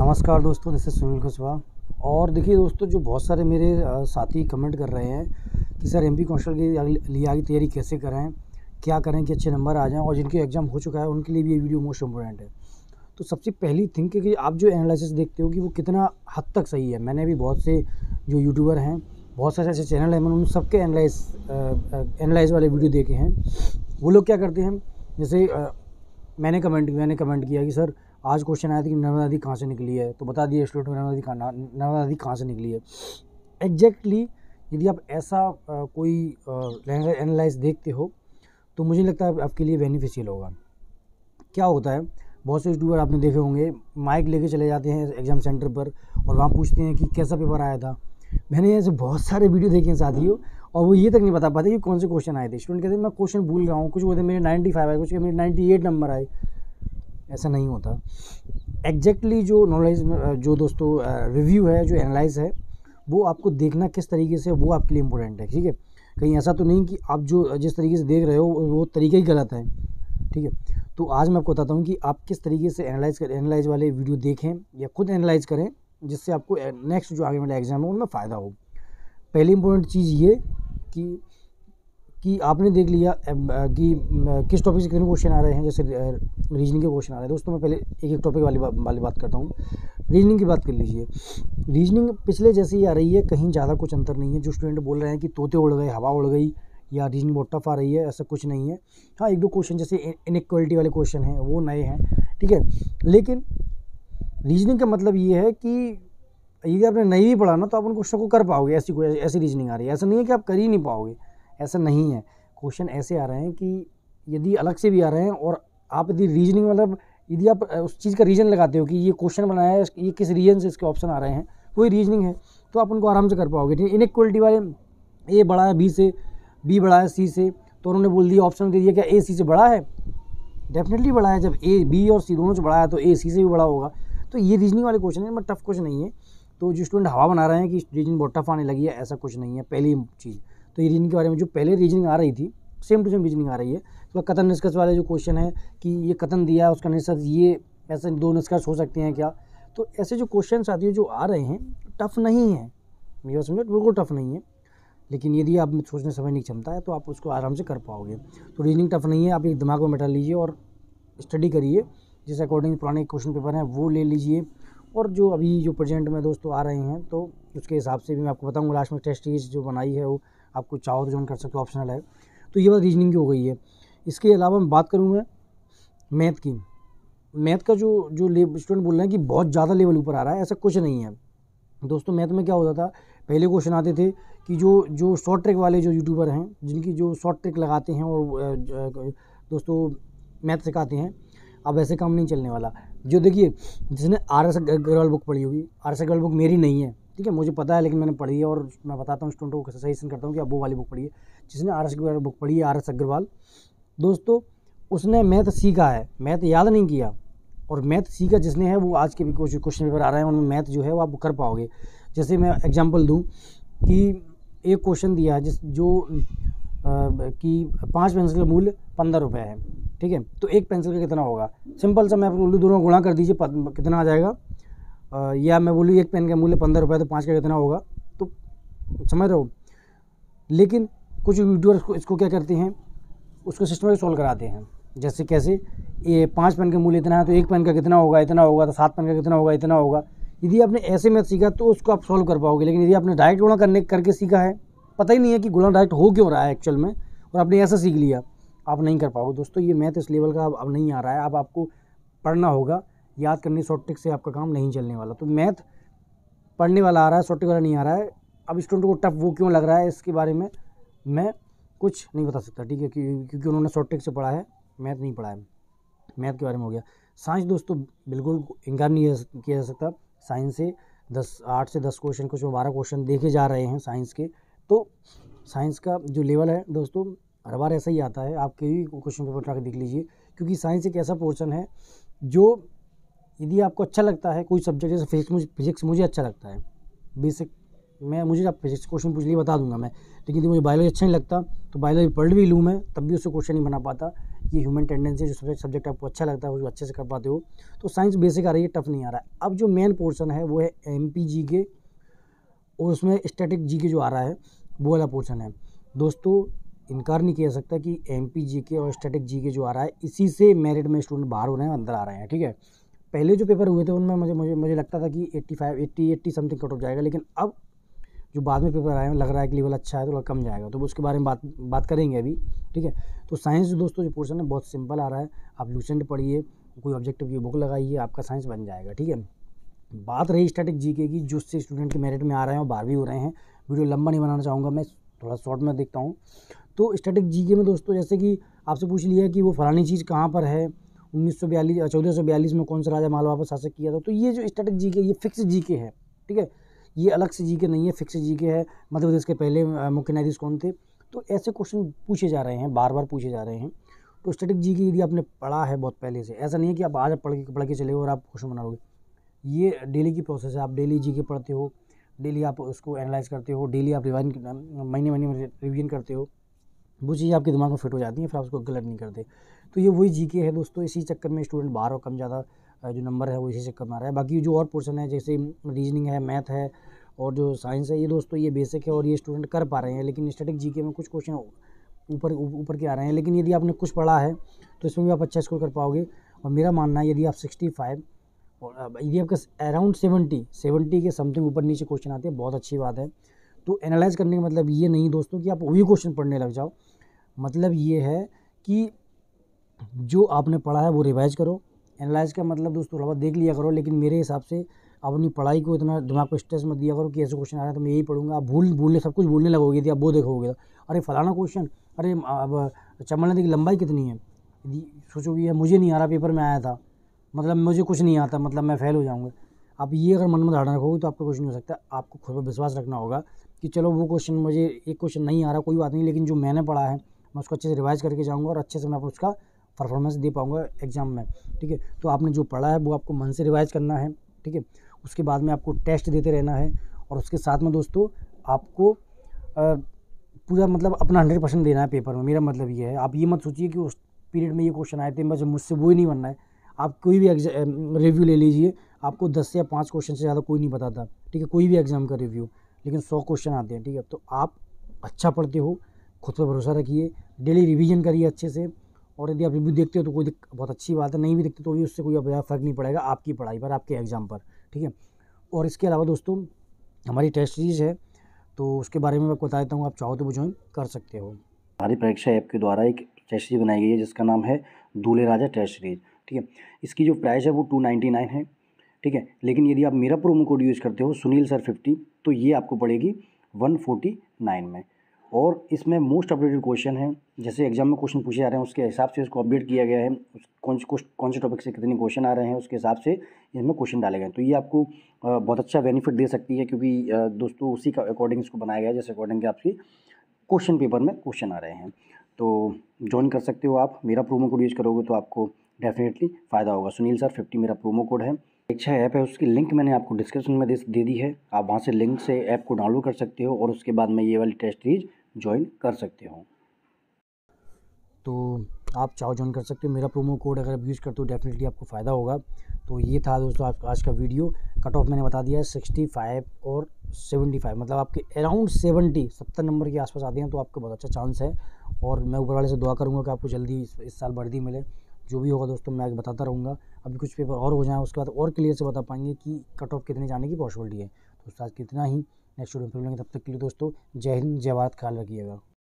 नमस्कार दोस्तों, this is Sunil Kushwaha. और देखिए दोस्तों, जो बहुत सारे मेरे साथी कमेंट कर रहे हैं कि सर एमपी कांस्टेबल के लिए आगे तैयारी कैसे करें, क्या करें कि अच्छे नंबर आ जाएं, और जिनके एग्ज़ाम हो चुका है उनके लिए भी ये वीडियो मोस्ट इम्पोर्टेंट है। तो सबसे पहली थिंक है कि आप जो एनालिसिस देखते हो कि वो कितना हद तक सही है। मैंने भी बहुत से जो यूट्यूबर हैं, बहुत सारे ऐसे चैनल हैं, मैंने उन सबके एनालाइज वाले वीडियो देखे हैं। वो लोग क्या करते हैं, जैसे मैंने कमेंट किया कि सर आज क्वेश्चन आया था कि नर्मदा नदी कहाँ से निकली है, तो बता दिए स्टूडेंट नर्मदा नदी कहाँ से निकली है। एग्जैक्टली यदि आप ऐसा कोई एनालाइज देखते हो तो मुझे लगता है आपके लिए बेनिफिशियल होगा। क्या होता है, बहुत से यूट्यूबर आपने देखे होंगे, माइक लेके चले जाते हैं एग्ज़ाम सेंटर पर और वहाँ पूछते हैं कि कैसा पेपर आया था। मैंने ऐसे बहुत सारे वीडियो देखे हैं साथियों, और वो ये तक नहीं बता पाते कि कौन से क्वेश्चन आए थे। स्टूडेंट कहते हैं मैं क्वेश्चन भूल रहा हूँ, कुछ बोलते मेरे 95 आए, कुछ मेरे 98 नंबर आए। ऐसा नहीं होता। एग्जैक्टली जो नॉलेज, जो दोस्तों रिव्यू है, जो एनालाइज है, वो आपको देखना किस तरीके से, वो आपके लिए इम्पोर्टेंट है। ठीक है, कहीं ऐसा तो नहीं कि आप जो जिस तरीके से देख रहे हो वो तरीका ही गलत है। ठीक है, तो आज मैं आपको बताता हूँ कि आप किस तरीके से एनालाइज वाले वीडियो देखें या खुद एनालाइज करें, जिससे आपको नेक्स्ट जो आगे वाला एग्जाम है उनमें फ़ायदा हो। पहली इंपॉर्टेंट चीज़ ये कि आपने देख लिया कि किस टॉपिक से कितने क्वेश्चन आ रहे हैं। जैसे रीजनिंग के क्वेश्चन आ रहे हैं दोस्तों, मैं पहले एक टॉपिक वाली बात करता हूँ। रीजनिंग की बात कर लीजिए। रीजनिंग पिछले जैसी ही आ रही है, कहीं ज़्यादा कुछ अंतर नहीं है। जो स्टूडेंट बोल रहे हैं कि तोते उड़ गए, हवा उड़ गई, या रीजनिंग बहुत टफ आ रही है, ऐसा कुछ नहीं है। हाँ, एक दो क्वेश्चन जैसे इनइक्वालिटी वाले क्वेश्चन हैं वो नए हैं, ठीक है। लेकिन रीजनिंग का मतलब ये है कि यदि आपने नहीं भी पढ़ा ना तो आप उन क्वेश्चन को कर पाओगे। ऐसी रीजनिंग आ रही है, ऐसा नहीं है कि आप कर ही नहीं पाओगे, ऐसा नहीं है। क्वेश्चन ऐसे आ रहे हैं कि यदि अलग से भी आ रहे हैं और आप यदि रीजनिंग मतलब यदि आप उस चीज़ का रीजन लगाते हो कि ये क्वेश्चन बनाया है, ये किस रीजन से इसके ऑप्शन आ रहे हैं, कोई रीजनिंग है, तो आप उनको आराम से कर पाओगे। ठीक है, इनइक्वालिटी वाले ए बड़ा है बी से, बी बड़ा है सी से, तो उन्होंने बोल दिया, ऑप्शन दे दिया क्या ए सी से बड़ा है। डेफिनेटली बड़ा है। जब ए बी और सी दोनों से बड़ा है तो ए सी से भी बड़ा होगा। तो ये रीजनिंग वाले क्वेश्चन है, टफ क्वेश्चन नहीं है। तो जो स्टूडेंट हवा बना रहे हैं कि रीजनिंग बहुत टफ आने लगी है, ऐसा कुछ नहीं है। पहली चीज़ तो ये रीजनिंग के बारे में, जो पहले रीजनिंग आ रही थी सेम टू सेम रीजनिंग आ रही है। तो कथन निष्कर्ष वाले जो क्वेश्चन है कि ये कथन दिया, उसका निष्कर्ष ये, ऐसे दो निष्कर्ष हो सकते हैं क्या। तो ऐसे जो क्वेश्चन साथियों जो आ रहे हैं, टफ नहीं है, मेरी बात समझो, बिल्कुल टफ नहीं है। लेकिन यदि आप में सोचने समझने की क्षमता है तो आप उसको आराम से कर पाओगे। तो रीजनिंग टफ नहीं है, आप एक दिमाग में बैठा लीजिए और स्टडी करिए। जिस अकॉर्डिंग पुराने क्वेश्चन पेपर हैं वो ले लीजिए, और जो अभी जो प्रेजेंट में दोस्तों आ रहे हैं तो उसके हिसाब से भी मैं आपको बताऊंगा। लास्ट में टेस्ट सीरीज जो बनाई है वो आपको चाहो तो ज्वाइन कर सकते हो, ऑप्शनल है। तो ये बात रीजनिंग की हो गई है। इसके अलावा मैं बात करूँ मैं मैथ की। मैथ का जो स्टूडेंट बोल रहे हैं कि बहुत ज़्यादा लेवल ऊपर आ रहा है, ऐसा कुछ नहीं है दोस्तों। मैथ में क्या होता था, पहले क्वेश्चन आते थे कि जो शॉर्ट ट्रिक वाले जो यूट्यूबर हैं, जिनकी जो शॉर्ट ट्रिक लगाते हैं और दोस्तों मैथ सिखाते हैं, अब ऐसे काम नहीं चलने वाला। जो देखिए, जिसने RS अग्रवाल बुक पढ़ी होगी, RS अग्रवाल बुक मेरी नहीं है, ठीक है, मुझे पता है, लेकिन मैंने पढ़ी है और मैं बताता हूँ स्टूडेंटों को, सजेशन करता हूँ कि आप वो वाली बुक पढ़िए। जिसने RS अग्रवाल बुक पढ़ी है, RS अग्रवाल दोस्तों, उसने मैथ सीखा है, मैथ याद नहीं किया। और मैथ सीखा जिसने है, वो आज के भी क्वेश्चन पेपर आ रहे हैं उनमें मैथ जो है वो आप कर पाओगे। जैसे मैं एग्जांपल दूं कि एक क्वेश्चन दिया है कि 5 पेंसिल का मूल्य 15 रुपये है, ठीक है, तो एक पेंसिल का कितना होगा। सिंपल सा मैं आपको बोलूँ, दोनों गुणा कर दीजिए, कितना आ जाएगा। या मैं बोलूँ एक पेन का मूल्य 15 रुपये, तो 5 का कितना होगा, तो समझ रहे हो। लेकिन कुछ यूट्यूबर इसको क्या करते हैं, उसको सिस्टमेटिक सॉल्व कराते हैं। जैसे कैसे, ये 5 पेन का मूल्य इतना है तो एक पेन का कितना होगा, इतना होगा, तो 7 पेन का कितना होगा, इतना होगा। यदि आपने ऐसे मैथ सीखा तो उसको आप सॉल्व कर पाओगे। लेकिन यदि आपने डायरेक्ट गुणा करके सीखा है, पता ही नहीं है कि गुणा डायरेक्ट हो क्यों रहा है एक्चुअल में, और आपने ऐसा सीख लिया, आप नहीं कर पाओगे दोस्तों। ये मैथ इस लेवल का अब नहीं आ रहा है। अब आपको पढ़ना होगा, याद करनी, शॉर्ट ट्रिक से आपका काम नहीं चलने वाला। तो मैथ पढ़ने वाला आ रहा है, शॉर्ट ट्रिक वाला नहीं आ रहा है। अब स्टूडेंट को टफ वो क्यों लग रहा है, इसके बारे में मैं कुछ नहीं बता सकता, ठीक है, क्योंकि उन्होंने शॉर्ट ट्रिक से पढ़ा है, मैथ नहीं पढ़ा है। मैथ के बारे में हो गया। साइंस दोस्तों बिल्कुल इनकार नहीं किया जा सकता। साइंस से 8 से 10 क्वेश्चन, कुछ 12 क्वेश्चन देखे जा रहे हैं साइंस के। तो साइंस का जो लेवल है दोस्तों, हर बार ऐसा ही आता है। आप कई क्वेश्चन पेपर उठा के देख लीजिए, क्योंकि साइंस एक ऐसा पोर्शन है जो यदि आपको अच्छा लगता है, कोई सब्जेक्ट, जैसे फिजिक्स मुझे अच्छा लगता है, बेसिक मुझे आप फिजिक्स क्वेश्चन पूछ लिए बता दूंगा मैं। लेकिन यदि मुझे बायोलॉजी अच्छा नहीं लगता तो बायोलॉजी पढ़ भी लूँ मैं, तब भी उससे क्वेश्चन नहीं बना पाता। ये ह्यूमन टेंडेंसी, जो सब्जेक्ट आपको अच्छा लगता है वो अच्छे से कर पाते हो। तो साइंस बेसिक आ रही है, टफ नहीं आ रहा है। अब जो मेन पोर्शन है वो है MPGK, और उसमें स्टैटिक जीके जो आ रहा है वो वाला पोर्शन है। दोस्तों इनकार नहीं किया सकता कि MPGK और स्टैटिक जीके जो आ रहा है, इसी से मेरिट में स्टूडेंट बाहर हो रहे हैं, अंदर आ रहे हैं। ठीक है, पहले जो पेपर हुए थे उनमें मुझे लगता था कि 85 80 समथिंग कट ऑफ जाएगा, लेकिन अब जो बाद में पेपर आए हैं लग रहा है कि लेवल अच्छा है, तो थोड़ा कम जाएगा, तो उसके बारे में बात करेंगे अभी। ठीक है, तो साइंस दोस्तों जो पोर्शन है बहुत सिंपल आ रहा है। आप लूसेंट पढ़िए, कोई ऑब्जेक्टिव की बुक लगाइए, आपका साइंस बन जाएगा। ठीक है, बात रही स्टैटिक जीके की, जो से स्टूडेंट के मेरिट में आ रहे हैं और बाहर भी हो रहे हैं। वीडियो लंबा नहीं बनाना चाहूँगा, मैं थोड़ा शॉर्ट में देखता हूँ। तो स्टैटिक जीके में दोस्तों जैसे कि आपसे पूछ लिया कि वो फलानी चीज़ कहाँ पर है, 1442 में कौन सा राजा मालवा पर शासक किया था। तो ये जो स्टैटिक जीके, ये फिक्स जीके है। ठीक है, ये अलग से जीके नहीं है, फिक्स जीके है। मध्य प्रदेश के पहले मुख्य न्यायाधीश कौन थे, तो ऐसे क्वेश्चन पूछे जा रहे हैं, बार बार पूछे जा रहे हैं। तो स्टैटिक जीके यदि आपने पढ़ा है बहुत पहले से, ऐसा नहीं है कि आप आज पढ़ के चले हो और आप क्वेश्चन बना लोगे। ये डेली की प्रोसेस है, आप डेली जीके पढ़ते हो, डेली आप उसको एनालाइज करते हो, डेली आप महीने में रिवीजन करते हो, वो चीज़ आपके दिमाग में फिट हो जाती है, फिर आप उसको गलत नहीं करते। तो ये वही जीके है दोस्तों, इसी चक्कर में स्टूडेंट बाहर और कम ज़्यादा जो नंबर है वो इसी चक्कर में आ रहा है। बाकी जो और पोर्शन है जैसे रीजनिंग है, मैथ है और जो साइंस है, ये दोस्तों ये बेसिक है और ये स्टूडेंट कर पा रहे हैं। लेकिन स्टैटिक जीके में कुछ क्वेश्चन ऊपर के आ रहे हैं, लेकिन यदि आपने कुछ पढ़ा है तो इसमें भी आप अच्छा स्कोर कर पाओगे। और मेरा मानना है यदि आप 65 और यदि आपका अराउंड 70 के समथिंग ऊपर नीचे क्वेश्चन आते हैं, बहुत अच्छी बात है। तो एनालाइज करने का मतलब ये नहीं दोस्तों कि आप वही क्वेश्चन पढ़ने लग जाओ, मतलब ये है कि जो आपने पढ़ा है वो रिवाइज करो। एनालाइज का मतलब दोस्तों थोड़ा बहुत देख लिया करो, लेकिन मेरे हिसाब से आप अपनी पढ़ाई को इतना दिमाग को स्ट्रेस मत दिया करो कि ऐसे क्वेश्चन आ रहा है तो मैं यही पढ़ूंगा। आप भूलने सब कुछ भूलने लगोगे यदि आप वो देखोगे। अरे फलाना क्वेश्चन, अरे अब चंबल नदी की लंबाई कितनी है, यदि सोचोगे यार मुझे नहीं आ रहा, पेपर में आया था, मतलब मुझे कुछ नहीं आता, मतलब मैं फेल हो जाऊँगा। आप ये अगर मन में धारणा रखोगे तो आपका कुछ नहीं हो सकता। आपको खुद पर विश्वास रखना होगा कि चलो वो क्वेश्चन मुझे एक क्वेश्चन नहीं आ रहा, कोई बात नहीं, लेकिन जो मैंने पढ़ा है मैं उसको अच्छे से रिवाइज करके जाऊँगा और अच्छे से मैं उसका परफॉर्मेंस दे पाऊँगा एग्जाम में। ठीक है, तो आपने जो पढ़ा है वो आपको मन से रिवाइज करना है। ठीक है, उसके बाद में आपको टेस्ट देते रहना है, और उसके साथ में दोस्तों आपको पूरा मतलब अपना 100% देना है पेपर में। मेरा मतलब ये है, आप ये मत सोचिए कि उस पीरियड में ये क्वेश्चन आए थे बस मुझसे वो ही नहीं बनना है। आप कोई भी रिव्यू ले लीजिए, आपको 10 या 5 क्वेश्चन से ज़्यादा कोई नहीं बताता। ठीक है, कोई भी एग्जाम का रिव्यू, लेकिन 100 क्वेश्चन आते हैं। ठीक है, तो आप अच्छा पढ़ते हो, खुद पर भरोसा रखिए, डेली रिवीजन करिए अच्छे से, और यदि आप रिव्यू देखते हो तो कोई बहुत अच्छी बात है, नहीं भी देखते तो भी उससे कोई फ़र्क नहीं पड़ेगा आपकी पढ़ाई पर, आपके एग्ज़ाम पर। ठीक है, और इसके अलावा दोस्तों हमारी टेस्ट सीरीज़ है, तो उसके बारे में मैं आपको बता देता हूँ, आप चाहो तो वो ज्वाइन कर सकते हो। हमारी परीक्षा ऐप के द्वारा एक टेस्ट सीरीज बनाई गई है जिसका नाम है दूल्हे राजा टेस्ट सीरीज। ठीक है, इसकी जो प्राइस है वो 299 है। ठीक है, लेकिन यदि आप मेरा प्रोमो कोड यूज़ करते हो सुनील सर 50, तो ये आपको पड़ेगी 149 में। और इसमें मोस्ट अपडेटेड क्वेश्चन है, जैसे एग्जाम में क्वेश्चन पूछे जा रहे हैं उसके हिसाब से इसको अपडेट किया गया है, कौन से टॉपिक से कितने क्वेश्चन आ रहे हैं उसके हिसाब से इसमें क्वेश्चन डाले गए। तो ये आपको बहुत अच्छा बेनिफिट दे सकती है, क्योंकि दोस्तों उसी का अकॉर्डिंग इसको बनाया गया है, जैसे अकॉर्डिंग के आपकी क्वेश्चन पेपर में क्वेश्चन आ रहे हैं। तो ज्वाइन कर सकते हो आप, मेरा प्रोमो कोड यूज़ करोगे तो आपको डेफिनेटली फ़ायदा होगा। सुनील सर 50 मेरा प्रोमो कोड है। परीक्षा ऐप है, उसकी लिंक मैंने आपको डिस्क्रिप्शन में दे दी है, आप वहाँ से लिंक से ऐप को डाउनलोड कर सकते हो और उसके बाद में ये वाली टेस्ट सीरीज ज्वाइन कर सकते हो। तो आप चाहो ज्वाइन कर सकते हो, मेरा प्रोमो कोड अगर आप यूज़ करते हो डेफिनेटली आपको फ़ायदा होगा। तो ये था दोस्तों आज का वीडियो। कट ऑफ मैंने बता दिया है 65 और 75, मतलब आपके अराउंड 70 नंबर के आसपास आते हैं तो आपको बहुत अच्छा चांस है। और मैं ऊपर वाले से दुआ करूँगा कि आपको जल्दी इस साल वर्दी मिले। जो भी होगा दोस्तों मैं आगे बताता रहूँगा। अभी कुछ पेपर और हो जाए उसके बाद और क्लियर से बता पाएंगे कि कट ऑफ कितने जाने की पॉसिबिलिटी है। तो आज कितना ही, नेक्स्ट वीडियो में फिर मिलेंगे, तब तक के लिए दोस्तों जय हिंद, जय भारत, ख्याल रखिएगा।